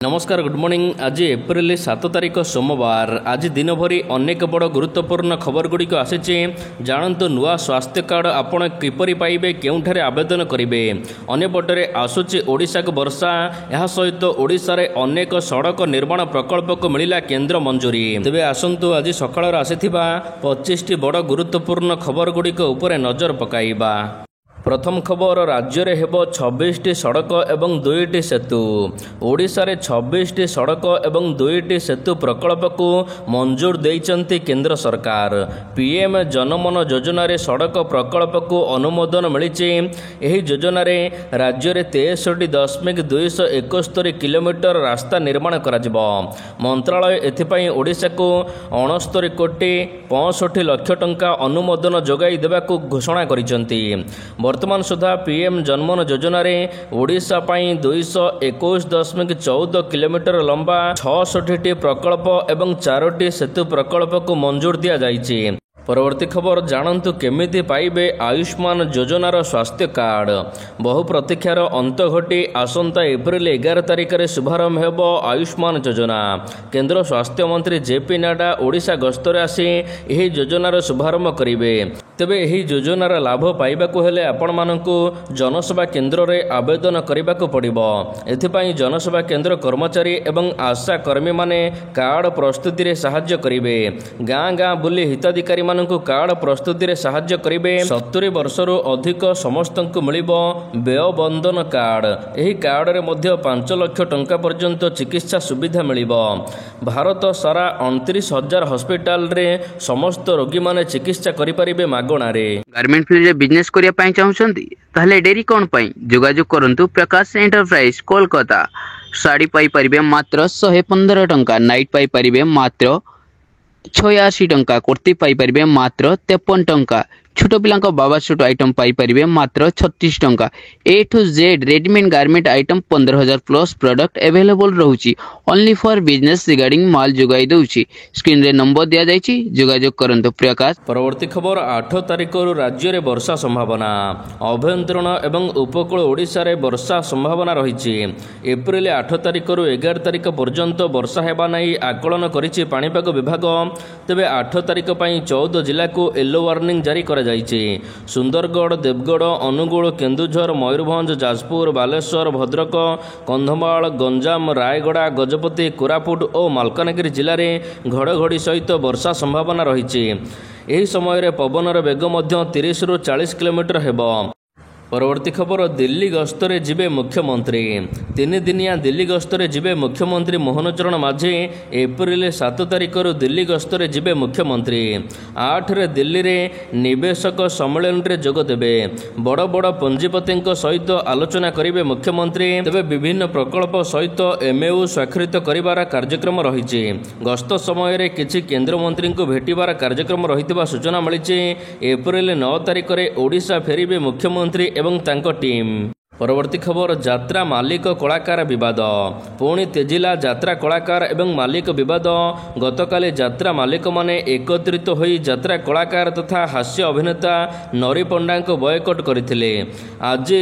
नमस्कार good morning. आज April 7 तारिख सोमवार। आज दिन भरी अनेक बड़ गुरुत्वपूर्ण खबर गुड़िक आसी। जानतु नुआ स्वास्थ्य कार्ड आपण किपरि पाइबे, केउठारे आवेदन करेंगे। अन्यपटे आसूची ओडिशा को वर्षा, यह सहित ओडिशा रे अनेक सड़क निर्माण प्रकल्प को मिला केंद्र मंजूरी। तेबे आसंतु आज सकाळ आसीथिबा 25टी बड़ गुरुत्वपूर्ण खबर गुड़िक उपरे नजर पकाइबा। प्रथम खबर, राज्य में हेब 26टी सड़क एवं 2टी सेतु। ओडिशा रे 26टी सड़क एवं 2टी सेतु प्रकल्प को मंजूर देइचंती केंद्र सरकार। पीएम जनमन योजना रे सड़क प्रकल्प को अनुमोदन मिली। एही योजना रे राज्य में 63.271 किलोमीटर रास्ता निर्माण करा जिवो। मंत्रालय एथिपाई ओडिशा को 69 कोटी 65 लाख टंका अनुमोदन जोगाई देबाकू घोषणा करिसंती। वर्तमान सुधा पीएम जनमन योजना रे ओडिशा पाई 221.14 किलोमीटर लंबा 66टी प्रकल्प एवं 4टी सेतु प्रकल्प को मंजूर दिया जाइछि। परवर्ती खबर, जानतु केमिति पाइबे आयुष्मान योजनार स्वास्थ्य कार्ड। बहु प्रतीक्षार अंत घटी आसंता एप्रिल 11 तारिख में शुभारंभ हेब आयुष्मान योजना। केंद्र स्वास्थ्य मंत्री जेपी नड्डा ओडिशा गस्तरे आसी एही योजनार शुभारंभ करिवे। तेबे एही योजनार लाभ पाइबाकू हेले आपण मानकू जनसेवा केंद्र रे आवेदन करिबाकू पड़िबो। एथिपाई जनसेवा केंद्र कर्मचारी एवं आशा कर्मी माने कार्ड प्रस्तुति रे सहाय्य करिवे। गाँ गाँ बुली हिताधिकारी मानकू कार्ड प्रस्तुति रे सहाय्य करिवे। 70 वर्षरु अधिक समस्तंकू मिलिबो व्यय बंधन कार्ड। एही कार्ड रे मध्य 5 लाख टंका पर्यंत चिकित्सा सुविधा मिलिबो। भारत सारा 29,000 हॉस्पिटल रे समस्त रोगी माने चिकित्सा करि परिबे मागणारे। गारमेंट फील्ड रे बिजनेस करिया पई चाहउछंती ताहले डेरी कोन पई जोगाजोग करंतु प्रकाश एंटरप्राइज कोलकाता। साड़ी पाई परिबे मात्र 115 टंका, नाइट पाई परिबे मात्र 86 टंका, कुर्ती पाई परिबे मात्र 53 टंका, छोट पिलांक बाबा सूट आइटम पाई परिबे मात्र 36 टंका। A to Z readymade garment item 15,000 plus product available रहउची। ओनली फॉर बिजनेस रिगार्डिंग माल जोगाई दउची। स्क्रीन रे नंबर दिया जायची, जोगाजोग करंतु प्रकाश। परवर्ती खबर, 8 तारिख राज्य में वर्षा संभावना। अभ्यंतरण एवं उपकूल ओडिशा रे वर्षा संभावना रही। एप्रिल 8 तारिख 11 तारिख पर्यंत वर्षा हेबा नै आकलन करिछि पाणीपाग विभाग। तेबे 8 तारिख पई 14 जिला को येलो वार्निंग जारी करा जाइछि। सुंदरगढ़, देवगढ़, अनुगुल, केन्दुझर, मयूरभंज, जाजपुर, बालेश्वर, भद्रक, कंधमाल, गंजाम, रायगड़ा, गजपति, कोरापुट और मालकानगिरी जिले में घड़घड़ी सहित वर्षा संभावना रही। यही समय पवनर बेग 30 ରୁ 40 किलोमीटर हेब। परवर्ती खबर, दिल्ली गस्तरे जिबे मुख्यमंत्री। 3 दिनिया दिल्ली गस्तरे जिबे मुख्यमंत्री मोहन चरण माझी। एप्रिल 7 तारिख दिल्ली गस्तरे जिबे मुख्यमंत्री। 8 रे दिल्ली रे निवेशक सम्मेलन रे जोग देबे। बड़ बड़ पंजीपति सहित आलोचना करिवे मुख्यमंत्री। तेबे विभिन्न प्रकल्प सहित एमओयू स्वाक्षरित करिवार कार्यक्रम रही। गस्त समय रे किछि केंद्र मंत्री को भेटिबार कार्यक्रम रहितबा सूचना मिली। एप्रिल 9 तारिख रे ओडिशा फेरिबे मुख्यमंत्री एवं तांको टीम। परवर्ती खबर, यात्रा मालिक कलाकार विवाद। पुणी तेजिला यात्रा कलाकार एवं मालिक विवाद। गतकाली यात्रा मालिक माने एकत्रित होई यात्रा कलाकार तथा हास्य अभिनेता नरी पंडा को बयकट करथिले। आज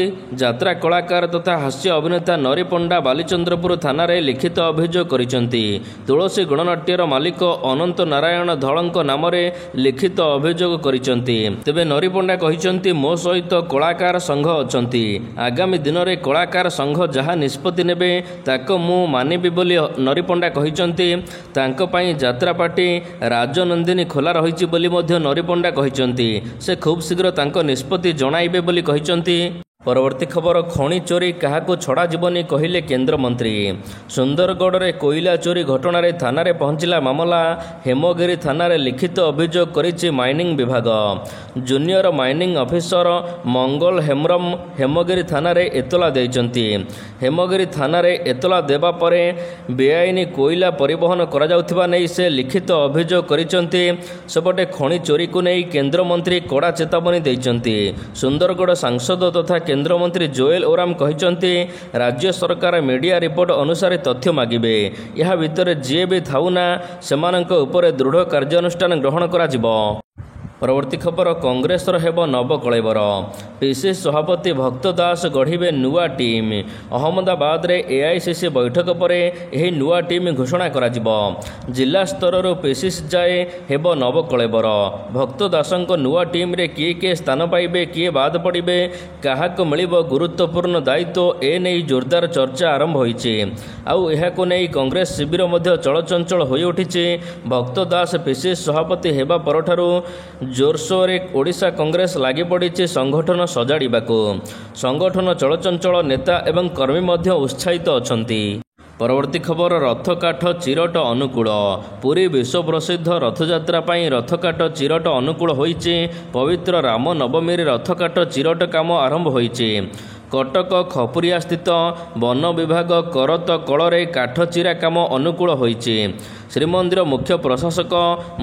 यात्रा कलाकार तथा हास्य अभिनेता नरी पंडा बालीचंद्रपुर थाना रे लिखित अभियोग करिसंती। तुलसी गणनाट्यर मालिक अनंत नारायण धळंक नाम रे लिखित अभियोग करिसंती। तेबे नरी पंडा कहिसंती, मो सहित कलाकार संघ अछंती। आगामी दिन में कलाकार संघ जहाँ निष्पत्ति नेबे ताको मु मानिबी बोली नरी पंडा कहिसंती। तांको पई यात्रा पार्टी राजनंदिनी खोला रहिछि बोली मध्य नरी पंडा कहिसंती। से खूब शीघ्र तांको निष्पत्ति जणाइबे बोली कहिसंती। परवर्ती खबर, खଣି चोरी काहाको छड़ा जीवनी कहिले केंद्र मंत्री। सुंदरगढ़ रे कोयला चोरी घटना रे थाना रे पहुंचला मामला। हेमगिरी थाना रे लिखित अभियोग करिछि माइनिंग विभाग। जूनियर माइनिंग ऑफिसर मंगल हेम्ब्रम हेमगिरी थाना रे एतला दैचंती। हेमगिरी थाना रे एतला देबा परे बेआईनी कोयला परिवहन करा जाउथिबा नै से लिखित अभियोग करिसंती। सेपटे खଣି चोरी को नै केंद्र मंत्री कड़ा चेतावनी दैचंती। सुंदरगढ़ सांसद तथा केंद्र मंत्री जोएल ओराम कहिसंती, राज्य सरकार मीडिया रिपोर्ट अनुसार तथ्य मागिबे। यह भितर जी भी थाउना सेमानंक उपरे दृढ़ कार्यानुष्ठान ग्रहण करा जिवो। ପରବର୍ତ୍ତୀ ଖବର କଂଗ୍ରେସର ହେବ ନବକଳେବର। ପିସିସି ସଭାପତି ଭକ୍ତ ଦାସ ଗଢ଼ିବେ ନୂଆ ଟିମ୍। ଅହମ୍ମଦାବାଦରେ ଏଆଇସିସି ବୈଠକ ପରେ ଏହି ନୂଆ ଟିମ୍ ଘୋଷଣା କରାଯିବ। ଜିଲ୍ଲା ସ୍ତରରୁ ପିସିସି ଯାଏ ହେବ ନବକଳେବର। ଭକ୍ତ ଦାସଙ୍କ ନୂଆ ଟିମ୍ରେ କିଏ କିଏ ସ୍ଥାନ ପାଇବେ, କିଏ ବାଦ ପଡ଼ିବେ, କାହାକୁ ମିଳିବ ଗୁରୁତ୍ୱପୂର୍ଣ୍ଣ ଦାୟିତ୍ୱ, ଏ ନେଇ ଜୋରଦାର ଚର୍ଚ୍ଚା ଆରମ୍ଭ ହୋଇଛି। ଆଉ ଏହାକୁ ନେଇ କଂଗ୍ରେସ ଶିବିର ମଧ୍ୟ ଚଳଚଞ୍ଚଳ ହୋଇଉଠିଛି। ଭକ୍ତ ଦାସ ପିସିସି ସଭାପତି ହେବା ପରଠାରୁ ଜୋରସୋରରେ ଓଡ଼ିଶା କଂଗ୍ରେସ ଲାଗିପଡ଼ିଛି ସଂଗଠନ ସଜାଡ଼ିବାକୁ। ସଂଗଠନ ଚଳଚଞ୍ଚଳ, ନେତା ଏବଂ କର୍ମୀ ମଧ୍ୟ ଉତ୍ସାହିତ ଅଛନ୍ତି। ପରବର୍ତ୍ତୀ ଖବର ରଥକାଠ ଚିରଟ ଅନୁକୂଳ। ପୁରୀ ବିଶ୍ୱପ୍ରସିଦ୍ଧ ରଥଯାତ୍ରା ପାଇଁ ରଥକାଠ ଚିରଟ ଅନୁକୂଳ ହୋଇଛି। ପବିତ୍ର ରାମ ନବମୀରେ ରଥକାଠ ଚିରଟ କାମ ଆରମ୍ଭ ହୋଇଛି। କଟକ ଖପୁରିଆ ସ୍ଥିତ ବନ ବିଭାଗ କରତ କଳରେ କାଠ ଚିରା କାମ ଅନୁକୂଳ ହୋଇଛି। ଶ୍ରୀମନ୍ଦିର ମୁଖ୍ୟ ପ୍ରଶାସକ,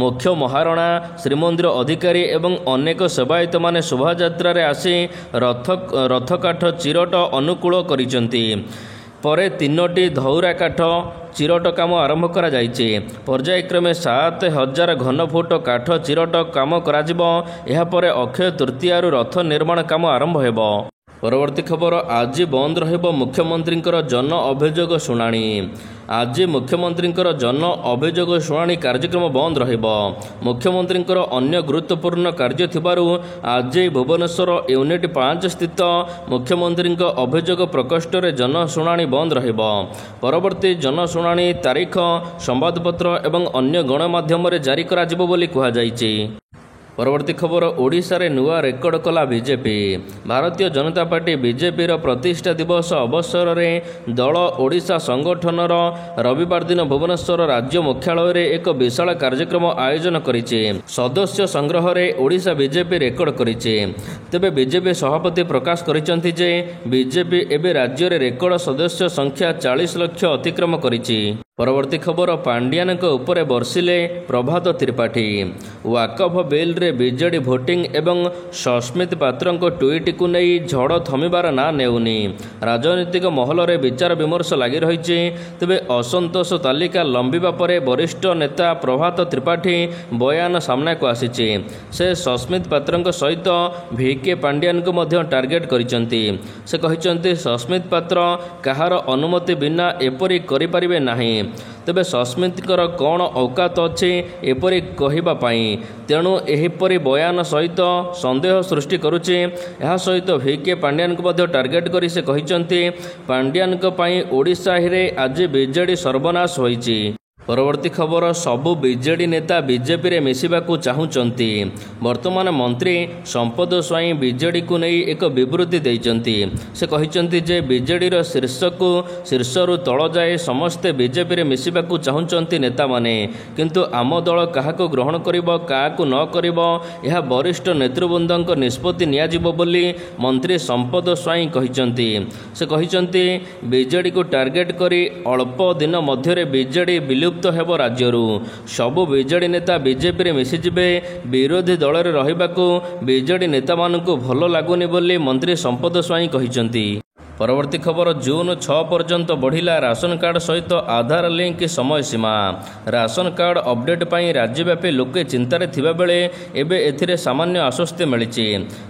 ମୁଖ୍ୟ ମହାରଣା, ଶ୍ରୀମନ୍ଦିର ଅଧିକାରୀ ଏବଂ ଅନେକ ସେବାୟତମାନେ ଶୋଭାଯାତ୍ରାରେ ଆସି ରଥକାଠ ଚିରଟ ଅନୁକୂଳ କରିଛନ୍ତି। ପରେ 3ଟି ଧଉରା କାଠ ଚିରଟ କାମ ଆରମ୍ଭ କରାଯାଇଛି। ପର୍ଯ୍ୟାୟକ୍ରମେ 7,000 ଘନଫୁଟ କାଠ ଚିରଟ କାମ କରାଯିବ। ଏହାପରେ ଅକ୍ଷୟ ତୃତୀୟାରୁ ରଥ ନିର୍ମାଣ କାମ ଆରମ୍ଭ ହେବ। ପରବର୍ତ୍ତୀ ଖବର ଆଜି ବନ୍ଦ ରହିବ ମୁଖ୍ୟମନ୍ତ୍ରୀଙ୍କର ଜନ ଅଭିଯୋଗ ଶୁଣାଣି। ଆଜି ମୁଖ୍ୟମନ୍ତ୍ରୀଙ୍କର ଜନ ଅଭିଯୋଗ ଶୁଣାଣି କାର୍ଯ୍ୟକ୍ରମ ବନ୍ଦ ରହିବ। ମୁଖ୍ୟମନ୍ତ୍ରୀଙ୍କର ଅନ୍ୟ ଗୁରୁତ୍ୱପୂର୍ଣ୍ଣ କାର୍ଯ୍ୟ ଥିବାରୁ ଆଜି ଭୁବନେଶ୍ୱର ୟୁନିଟ୍ 5 ସ୍ଥିତ ମୁଖ୍ୟମନ୍ତ୍ରୀଙ୍କ ଅଭିଯୋଗ ପ୍ରକୋଷ୍ଠରେ ଜନଶୁଣାଣି ବନ୍ଦ ରହିବ। ପରବର୍ତ୍ତୀ ଜନଶୁଣାଣି ତାରିଖ ସମ୍ବାଦପତ୍ର ଏବଂ ଅନ୍ୟ ଗଣମାଧ୍ୟମରେ ଜାରି କରାଯିବ ବୋଲି କୁହାଯାଇଛି। ପରବର୍ତ୍ତୀ ଖବର ଓଡ଼ିଶାରେ ନୂଆ ରେକର୍ଡ କଲା ବିଜେପି। ଭାରତୀୟ ଜନତା ପାର୍ଟି ବିଜେପିର ପ୍ରତିଷ୍ଠା ଦିବସ ଅବସରରେ ଦଳ ଓଡ଼ିଶା ସଂଗଠନର ରବିବାର ଦିନ ଭୁବନେଶ୍ୱର ରାଜ୍ୟ ମୁଖ୍ୟାଳୟରେ ଏକ ବିଶାଳ କାର୍ଯ୍ୟକ୍ରମ ଆୟୋଜନ କରିଛି। ସଦସ୍ୟ ସଂଗ୍ରହରେ ଓଡ଼ିଶା ବିଜେପି ରେକର୍ଡ କରିଛି। ତେବେ ବିଜେପି ସଭାପତି ପ୍ରକାଶ କରିଛନ୍ତି ଯେ ବିଜେପି ଏବେ ରାଜ୍ୟରେ ରେକର୍ଡ ସଦସ୍ୟ ସଂଖ୍ୟା 40 ଲକ୍ଷ ଅତିକ୍ରମ କରିଛି। ପରବର୍ତ୍ତୀ ଖବର ପାଣ୍ଡିଆନଙ୍କ ଉପରେ ବର୍ଷିଲେ ପ୍ରଭାତ ତ୍ରିପାଠୀ। ୱାକଫ ବିଲ୍ରେ ବିଜେଡି ଭୋଟିଂ ଏବଂ ସସ୍ମିତ ପାତ୍ରଙ୍କ ଟ୍ୱିଟ୍କୁ ନେଇ ଝଡ଼ ଥମିବାର ନାଁ ନେଉନି। ରାଜନୈତିକ ମହଲରେ ବିଚାର ବିମର୍ଶ ଲାଗି ରହିଛି। ତେବେ ଅସନ୍ତୋଷ ତାଲିକା ଲମ୍ବିବା ପରେ ବରିଷ୍ଠ ନେତା ପ୍ରଭାତ ତ୍ରିପାଠୀ ବୟାନ ସାମ୍ନାକୁ ଆସିଛି। ସେ ସସ୍ମିତ ପାତ୍ରଙ୍କ ସହିତ ଭିକେ ପାଣ୍ଡିଆନଙ୍କୁ ମଧ୍ୟ ଟାର୍ଗେଟ କରିଛନ୍ତି। ସେ କହିଛନ୍ତି ସସ୍ମିତ ପାତ୍ର କାହାର ଅନୁମତି ବିନା ଏପରି କରିପାରିବେ ନାହିଁ। ତେବେ ସସ୍ମିତଙ୍କର କ'ଣ ଔକାତ ଅଛି ଏପରି କହିବା ପାଇଁ? ତେଣୁ ଏହିପରି ବୟାନ ସହିତ ସନ୍ଦେହ ସୃଷ୍ଟି କରୁଛି। ଏହା ସହିତ ଭିକେ ପାଣ୍ଡିଆନଙ୍କୁ ମଧ୍ୟ ଟାର୍ଗେଟ କରି ସେ କହିଛନ୍ତି ପାଣ୍ଡିଆନଙ୍କ ପାଇଁ ଓଡ଼ିଶାରେ ଆଜି ବିଜେଡି ସର୍ବନାଶ ହୋଇଛି। ପରବର୍ତ୍ତୀ ଖବର ସବୁ ବିଜେଡି ନେତା ବିଜେପିରେ ମିଶିବାକୁ ଚାହୁଁଛନ୍ତି। ବର୍ତ୍ତମାନ ମନ୍ତ୍ରୀ ସମ୍ପଦ ସ୍ୱାଇଁ ବିଜେଡିକୁ ନେଇ ଏକ ବିବୃତ୍ତି ଦେଇଛନ୍ତି। ସେ କହିଛନ୍ତି ଯେ ବିଜେଡିର ଶୀର୍ଷରୁ ତଳ ଯାଏ ସମସ୍ତେ ବିଜେପିରେ ମିଶିବାକୁ ଚାହୁଁଛନ୍ତି ନେତାମାନେ। କିନ୍ତୁ ଆମ ଦଳ କାହାକୁ ଗ୍ରହଣ କରିବ, କାହାକୁ ନ କରିବ, ଏହା ବରିଷ୍ଠ ନେତୃବୃନ୍ଦଙ୍କ ନିଷ୍ପତ୍ତି ନିଆଯିବ ବୋଲି ମନ୍ତ୍ରୀ ସମ୍ପଦ ସ୍ୱାଇଁ କହିଛନ୍ତି। ସେ କହିଛନ୍ତି ବିଜେଡିକୁ ଟାର୍ଗେଟ କରି ଅଳ୍ପ ଦିନ ମଧ୍ୟରେ ବିଜେଡି ବିଲୁପ୍ତ ହେବ ରାଜ୍ୟରୁ। ସବୁ ବିଜେଡି ନେତା ବିଜେପିରେ ମିଶିଯିବେ। ବିରୋଧୀ ଦଳରେ ରହିବାକୁ ବିଜେଡି ନେତାମାନଙ୍କୁ ଭଲ ଲାଗୁନି ବୋଲି ମନ୍ତ୍ରୀ ସମ୍ପଦ ସ୍ୱାଇଁ କହିଛନ୍ତି। ପରବର୍ତ୍ତୀ ଖବର ଜୁନ୍ 6 ପର୍ଯ୍ୟନ୍ତ ବଢ଼ିଲା ରାସନ କାର୍ଡ ସହିତ ଆଧାର ଲିଙ୍କ ସମୟସୀମା। ରାସନ କାର୍ଡ ଅପଡେଟ୍ ପାଇଁ ରାଜ୍ୟବ୍ୟାପୀ ଲୋକେ ଚିନ୍ତାରେ ଥିବାବେଳେ ଏବେ ଏଥିରେ ସାମାନ୍ୟ ଆଶ୍ୱସ୍ତି ମିଳିଛି।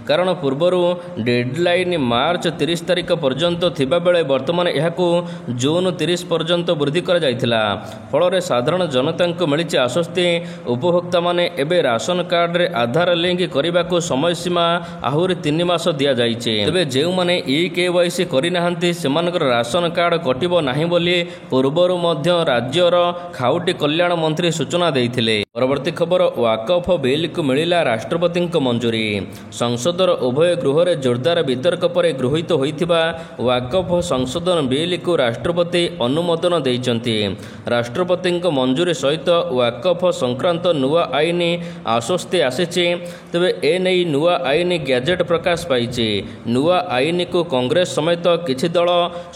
କାରଣ ପୂର୍ବରୁ ଡେଡ୍ଲାଇନ୍ ମାର୍ଚ୍ଚ 30 ତାରିଖ ପର୍ଯ୍ୟନ୍ତ ଥିବାବେଳେ ବର୍ତ୍ତମାନ ଏହାକୁ ଜୁନ୍ 30 ପର୍ଯ୍ୟନ୍ତ ବୃଦ୍ଧି କରାଯାଇଥିଲା। ଫଳରେ ସାଧାରଣ ଜନତାଙ୍କୁ ମିଳିଛି ଆଶ୍ୱସ୍ତି। ଉପଭୋକ୍ତାମାନେ ଏବେ ରାସନ କାର୍ଡରେ ଆଧାର ଲିଙ୍କ କରିବାକୁ ସମୟସୀମା ଆହୁରି 3 ମାସ ଦିଆଯାଇଛି। ତେବେ ଯେଉଁମାନେ EKYC କରିନାହାନ୍ତି ସେମାନଙ୍କର ରାସନ କାର୍ଡ କଟିବ ନାହିଁ ବୋଲି ପୂର୍ବରୁ ମଧ୍ୟ ରାଜ୍ୟର ଖାଉଟି କଲ୍ୟାଣ ମନ୍ତ୍ରୀ ସୂଚନା ଦେଇଥିଲେ। ପରବର୍ତ୍ତୀ ଖବର ୱାକଫ ବିଲ୍କୁ ମିଳିଲା ରାଷ୍ଟ୍ରପତିଙ୍କ ମଞ୍ଜୁରୀ। ସଂସଦର ଉଭୟ ଗୃହରେ ଜୋରଦାର ବିତର୍କ ପରେ ଗୃହୀତ ହୋଇଥିବା ୱାକଫ ସଂଶୋଧନ ବିଲ୍କୁ ରାଷ୍ଟ୍ରପତି ଅନୁମୋଦନ ଦେଇଛନ୍ତି। ରାଷ୍ଟ୍ରପତିଙ୍କ ମଞ୍ଜୁରୀ ସହିତ ୱାକଫ ସଂକ୍ରାନ୍ତ ନୂଆ ଆଇନ ଆଶ୍ୱସ୍ତି ଆସିଛି। ତେବେ ଏନେଇ ନୂଆ ଆଇନ ଗ୍ୟାଜେଟ୍ ପ୍ରକାଶ ପାଇଛି। ନୂଆ ଆଇନକୁ କଂଗ୍ରେସ ସମେତ କିଛି ଦଳ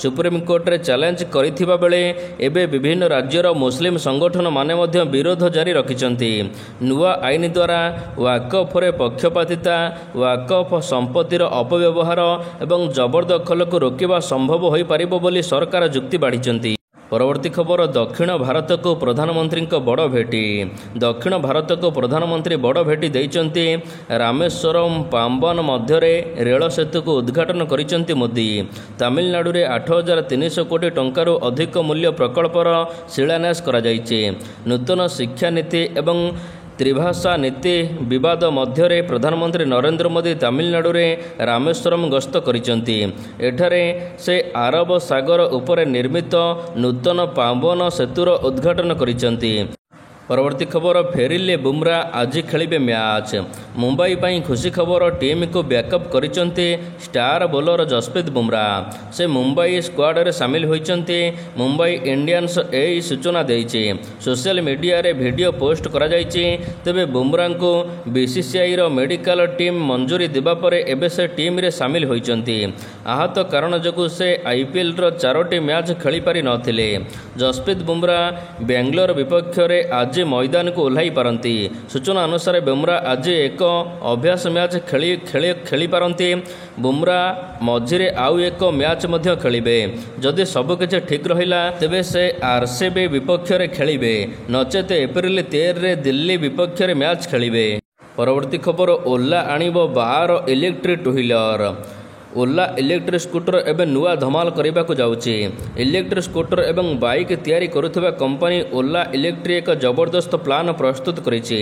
ସୁପ୍ରିମକୋର୍ଟରେ ଚ୍ୟାଲେଞ୍ଜ କରିଥିବା ବେଳେ ଏବେ ବିଭିନ୍ନ ରାଜ୍ୟର ମୁସଲିମ ସଂଗଠନମାନେ ମଧ୍ୟ ବିରୋଧ ଜାରି ରଖିଛନ୍ତି। ନୂଆ ଆଇନ ଦ୍ୱାରା ୱାକଫରେ ପକ୍ଷପାତିତା, ୱାକଫ ସମ୍ପତ୍ତିର ଅପବ୍ୟବହାର ଏବଂ ଜବରଦଖଲକୁ ରୋକିବା ସମ୍ଭବ ହୋଇପାରିବ ବୋଲି ସରକାର ଯୁକ୍ତି ବାଢ଼ିଛନ୍ତି। ପରବର୍ତ୍ତୀ ଖବର ଦକ୍ଷିଣ ଭାରତକୁ ପ୍ରଧାନମନ୍ତ୍ରୀଙ୍କ ବଡ଼ ଭେଟି। ଦକ୍ଷିଣ ଭାରତକୁ ପ୍ରଧାନମନ୍ତ୍ରୀ ବଡ଼ ଭେଟି ଦେଇଛନ୍ତି। ରାମେଶ୍ୱରମ ପାମ୍ବନ ମଧ୍ୟରେ ରେଳ ସେତୁକୁ ଉଦ୍ଘାଟନ କରିଛନ୍ତି ମୋଦି। ତାମିଲନାଡୁରେ 8,300 କୋଟି ଟଙ୍କାରୁ ଅଧିକ ମୂଲ୍ୟ ପ୍ରକଳ୍ପର ଶିଳାନ୍ୟାସ କରାଯାଇଛି। ନୂତନ ଶିକ୍ଷାନୀତି ଏବଂ ତ୍ରିଭାଷା ନୀତି ବିବାଦ ମଧ୍ୟରେ ପ୍ରଧାନମନ୍ତ୍ରୀ ନରେନ୍ଦ୍ର ମୋଦି ତାମିଲନାଡୁରେ ରାମେଶ୍ୱରମ ଗସ୍ତ କରିଛନ୍ତି। ଏଠାରେ ସେ ଆରବ ସାଗର ଉପରେ ନିର୍ମିତ ନୂତନ ପାମ୍ବନ ସେତୁର ଉଦ୍ଘାଟନ କରିଛନ୍ତି। ପରବର୍ତ୍ତୀ ଖବର ଫେରିଲେ ବୁମ୍ରା ଆଜି ଖେଳିବେ ମ୍ୟାଚ୍। ମୁମ୍ବାଇ ପାଇଁ ଖୁସି ଖବର ଟିମ୍କୁ ବ୍ୟାକଅପ୍ କରିଛନ୍ତି ଷ୍ଟାର ବୋଲର ଯଶପ୍ରୀତ ବୁମ୍ରା। ସେ ମୁମ୍ବାଇ ସ୍କ୍ୱାଡରେ ସାମିଲ ହୋଇଛନ୍ତି। ମୁମ୍ବାଇ ଇଣ୍ଡିଆନ୍ସ ଏହି ସୂଚନା ଦେଇଛି। ସୋସିଆଲ ମିଡ଼ିଆରେ ଭିଡ଼ିଓ ପୋଷ୍ଟ କରାଯାଇଛି। ତେବେ ବୁମ୍ରାଙ୍କୁ ବିସିସିଆଇର ମେଡିକାଲ ଟିମ୍ ମଞ୍ଜୁରୀ ଦେବା ପରେ ଏବେ ସେ ଟିମ୍ରେ ସାମିଲ ହୋଇଛନ୍ତି। ଆହତ କାରଣ ଯୋଗୁଁ ସେ ଆଇପିଏଲ୍ର 4ଟି ମ୍ୟାଚ୍ ଖେଳିପାରି ନଥିଲେ। ଯଶପ୍ରୀତ ବୁମ୍ରା ବାଙ୍ଗାଲୋର ବିପକ୍ଷରେ ଆଜି ମଇଦାନକୁ ଓହ୍ଲାଇ ପାରନ୍ତି। ସୂଚନା ଅନୁସାରେ ବୁମ୍ରା ଆଜି ଏକ ଅଭ୍ୟାସ ମ୍ୟାଚ୍ ଖେଳିପାରନ୍ତି। ବୁମ୍ରା ମଝିରେ ଆଉ ଏକ ମ୍ୟାଚ୍ ମଧ୍ୟ ଖେଳିବେ। ଯଦି ସବୁକିଛି ଠିକ୍ ରହିଲା ତେବେ ସେ ଆର୍ସିବି ବିପକ୍ଷରେ ଖେଳିବେ, ନଚେତ ଏପ୍ରିଲ 13ରେ ଦିଲ୍ଲୀ ବିପକ୍ଷରେ ମ୍ୟାଚ୍ ଖେଳିବେ। ପରବର୍ତ୍ତୀ ଖବର ଓଲା ଆଣିବ 12 electric two wheeler. Ola electric scooter ଏବେ ନୂଆ ଧମାଲ କରିବାକୁ ଯାଉଛି। ଇଲେକ୍ଟ୍ରିକ୍ ସ୍କୁଟର ଏବଂ ବାଇକ୍ ତିଆରି କରୁଥିବା କମ୍ପାନୀ ଓଲା ଇଲେକ୍ଟ୍ରିକ୍ ଏକ ଜବରଦସ୍ତ ପ୍ଲାନ୍ ପ୍ରସ୍ତୁତ କରିଛି।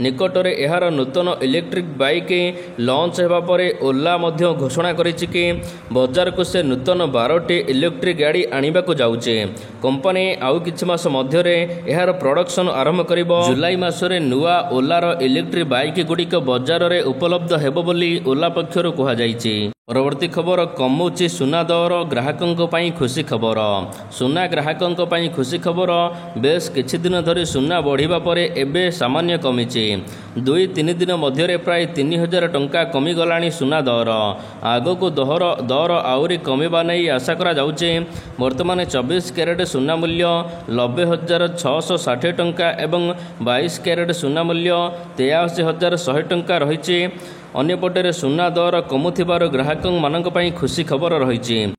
ନିକଟରେ ଏହାର ନୂତନ ଇଲେକ୍ଟ୍ରିକ୍ ବାଇକ୍ ଲଞ୍ଚ ହେବା ପରେ ଓଲା ମଧ୍ୟ ଘୋଷଣା କରିଛି କି ବଜାରକୁ ସେ ନୂତନ 12ଟି ଇଲେକ୍ଟ୍ରିକ୍ ଗାଡ଼ି ଆଣିବାକୁ ଯାଉଛି। କମ୍ପାନୀ ଆଉ କିଛି ମାସ ମଧ୍ୟରେ ଏହାର ପ୍ରଡକ୍ସନ ଆରମ୍ଭ କରିବ। ଜୁଲାଇ ମାସରେ ନୂଆ ଓଲାର ଇଲେକ୍ଟ୍ରିକ୍ ବାଇକ୍ ଗୁଡ଼ିକ ବଜାରରେ ଉପଲବ୍ଧ ହେବ ବୋଲି ଓଲା ପକ୍ଷରୁ କୁହାଯାଇଛି। ପରବର୍ତ୍ତୀ ଖବର କମୁଛି ସୁନା ଦର, ଗ୍ରାହକଙ୍କ ପାଇଁ ଖୁସି ଖବର। ସୁନା ଗ୍ରାହକଙ୍କ ପାଇଁ ଖୁସି ଖବର। ବେଶ କିଛି ଦିନ ଧରି ସୁନା ବଢ଼ିବା ପରେ ଏବେ ସାମାନ୍ୟ କମିଛି। 2-3 ଦିନ ମଧ୍ୟରେ ପ୍ରାୟ 3,000 ଟଙ୍କା କମିଗଲାଣି ସୁନା ଦର। ଆଗକୁ ଦର ଆହୁରି କମିବା ନେଇ ଆଶା କରାଯାଉଛି। ବର୍ତ୍ତମାନ 24 କ୍ୟାରେଟ୍ ସୁନା ମୂଲ୍ୟ 90,660 ଟଙ୍କା ଏବଂ 22 କ୍ୟାରେଟ୍ ସୁନା ମୂଲ୍ୟ 83,100 ଟଙ୍କା ରହିଛି। ଅନ୍ୟପଟରେ ସୁନା ଦର କମୁଥିବାରୁ ଗ୍ରାହକମାନଙ୍କ ପାଇଁ ଖୁସି ଖବର ରହିଛି।